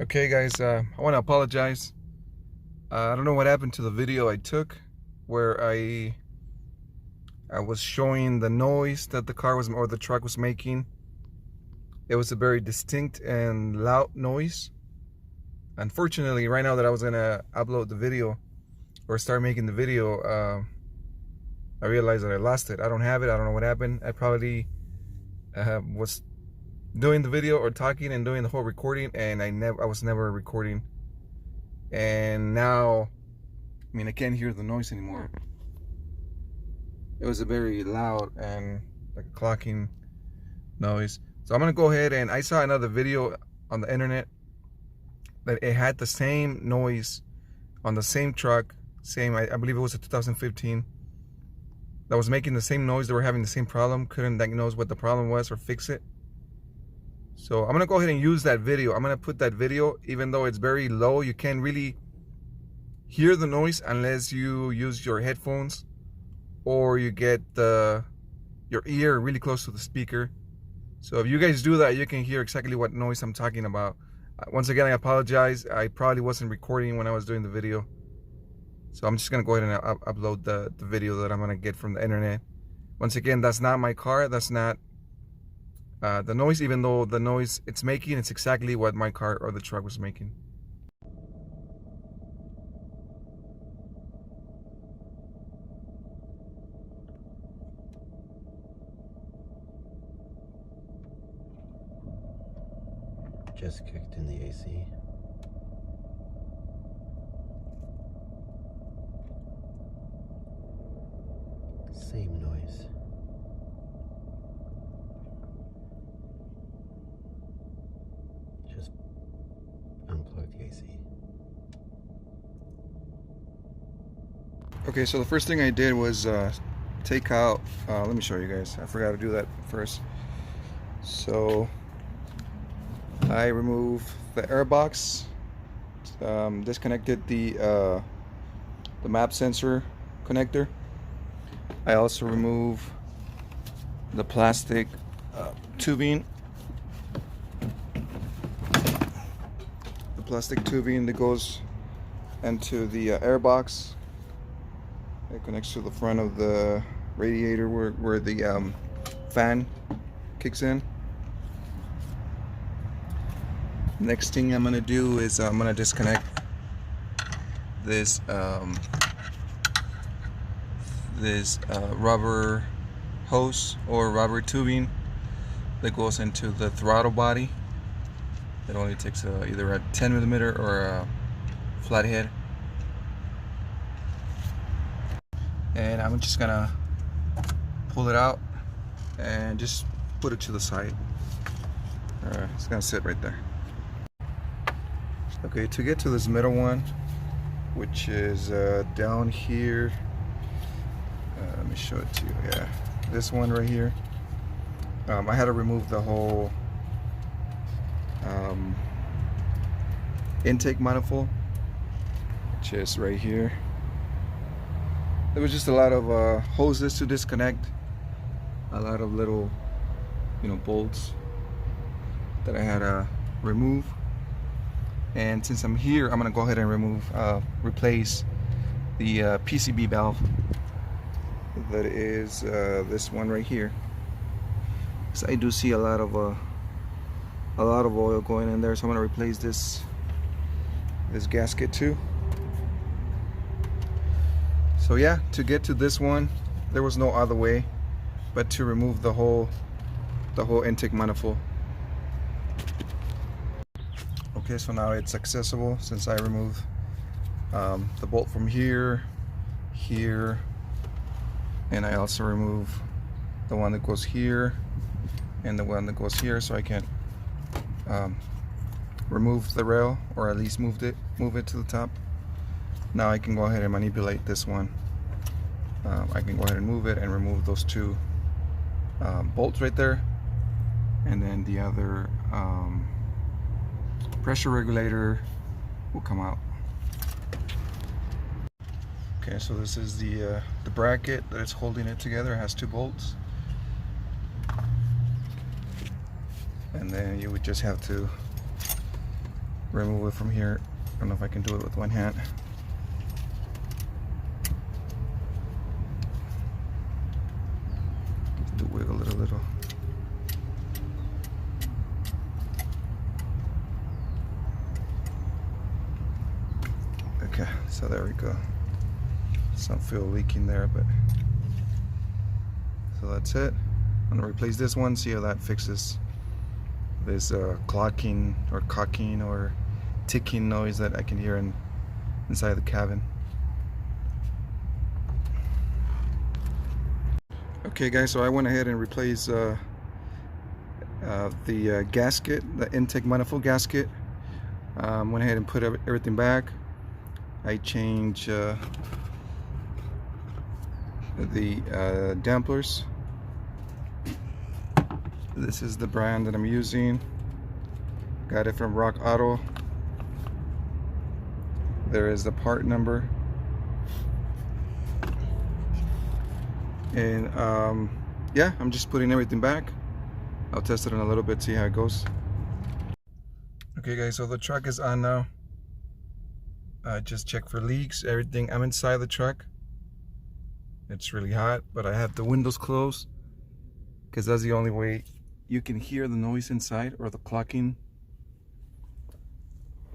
Okay guys, I want to apologize. I don't know what happened to the video I took where I was showing the noise that the car was or the truck was making. It was a very distinct and loud noise. Unfortunately, right now that I was gonna upload the video or start making the video, I realized that I lost it. I don't have it. I don't know what happened. I probably was doing the video or talking and doing the whole recording, and I was never recording. And now, I mean, I can't hear the noise anymore. It was a very loud and like a clocking noise. So I'm gonna go ahead, and I saw another video on the internet that it had the same noise on the same truck, I believe it was a 2015, that was making the same noise. They were having the same problem, couldn't diagnose what the problem was or fix it. So I'm gonna go ahead and use that video. I'm gonna put that video, even though it's very low, you can't really hear the noise unless you use your headphones or you get your ear really close to the speaker. So if you guys do that, you can hear exactly what noise I'm talking about. Once again, I apologize. I probably wasn't recording when I was doing the video. So I'm just gonna go ahead and upload the video that I'm gonna get from the internet. Once again, that's not my car. That's not the noise, even though the noise it's making, it's exactly what my car or the truck was making. Just kicked in the AC. Same noise. Just unplug the AC. Okay, so the first thing I did was take out, let me show you guys. I forgot to do that first. So I removed the air box, disconnected the map sensor connector. I also removed the plastic tubing. The plastic tubing that goes into the air box. It connects to the front of the radiator where the fan kicks in. Next thing I'm gonna do is I'm gonna disconnect this rubber hose or rubber tubing that goes into the throttle body. It only takes either a 10mm or a flathead. And I'm just gonna pull it out and just put it to the side. It's gonna sit right there. Okay, to get to this middle one, which is down here, let me show it to you. Yeah, this one right here. I had to remove the whole intake manifold, which is right here. There was just a lot of hoses to disconnect, a lot of little, bolts that I had to remove. And since I'm here, I'm gonna go ahead and replace the PCB valve. That is this one right here. So I do see a lot of oil going in there, so I'm gonna replace this gasket too. So yeah, to get to this one, there was no other way but to remove the whole intake manifold. Okay, so now it's accessible since I removed the bolt from here, and I also remove the one that goes here and the one that goes here, so I can remove the rail, or at least move it to the top. Now I can go ahead and manipulate this one. I can go ahead and move it and remove those two bolts right there, and then the other pressure regulator will come out. Okay, so this is the bracket that is holding it together. It has two bolts, and then you would just have to remove it from here. I don't know if I can do it with one hand. Just to wiggle it a little. Okay, so there we go. Some fuel leaking there, but so that's it. I'm gonna replace this one, see how that fixes this clocking or cocking or ticking noise that I can hear inside the cabin. Okay guys, so I went ahead and replaced the gasket, the intake manifold gasket. Went ahead and put everything back. I changed the dampeners. This is the brand that I'm using. Got it from Rock Auto. There is the part number. And yeah, I'm just putting everything back. I'll test it in a little bit, see how it goes. Okay guys, so the truck is on now. I just checked for leaks, everything. I'm inside the truck. It's really hot, but I have the windows closed because that's the only way you can hear the noise inside, or the clocking.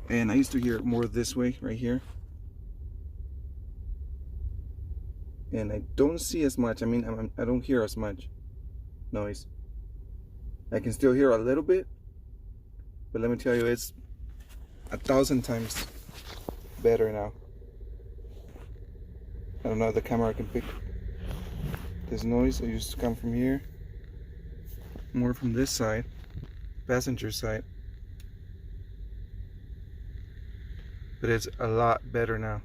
And I used to hear it more this way, right here. And I don't see as much. I mean, I don't hear as much noise. I can still hear a little bit, but let me tell you, it's 1,000 times better now. I don't know if the camera can pick this noise. It used to come from here, more from this side, passenger side, but it's a lot better now.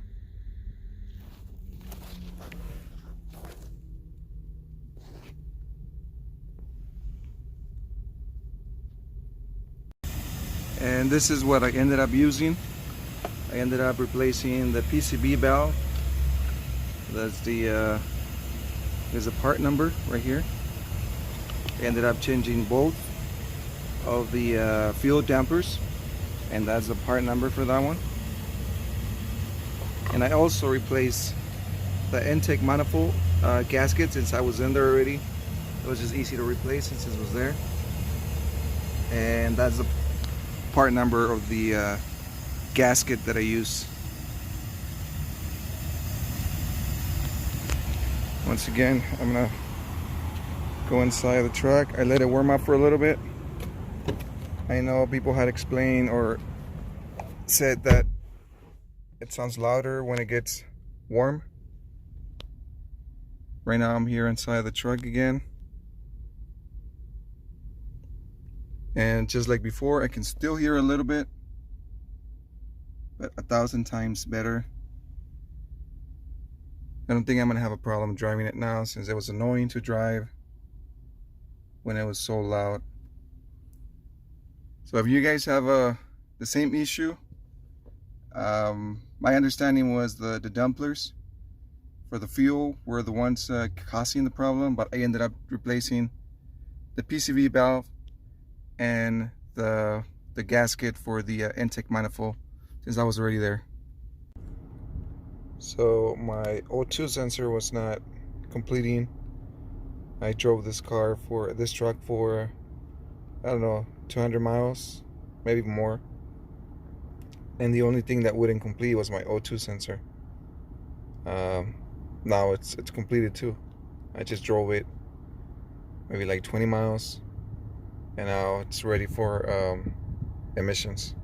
And this is what I ended up using. I ended up replacing the PCB valve. That's the there's a part number right here. I ended up changing both of the fuel dampers, and that's the part number for that one. And I also replaced the intake manifold gasket, since I was in there already. It was just easy to replace since it was there. And that's the part number of the gasket that I use. Once again, I'm gonna go inside the truck. I let it warm up for a little bit. I know people had explained or said that it sounds louder when it gets warm. Right now I'm here inside the truck again. And just like before, I can still hear a little bit, but 1,000 times better. I don't think I'm gonna have a problem driving it now, since it was annoying to drive when it was so loud. So if you guys have the same issue, my understanding was the dumplers for the fuel were the ones causing the problem, but I ended up replacing the PCV valve and the gasket for the intake manifold, since I was already there. So my O2 sensor was not completing. I drove this truck for, I don't know, 200 miles, maybe more. And the only thing that wouldn't complete was my O2 sensor. Now it's completed too. I just drove it maybe like 20 miles, and now it's ready for emissions.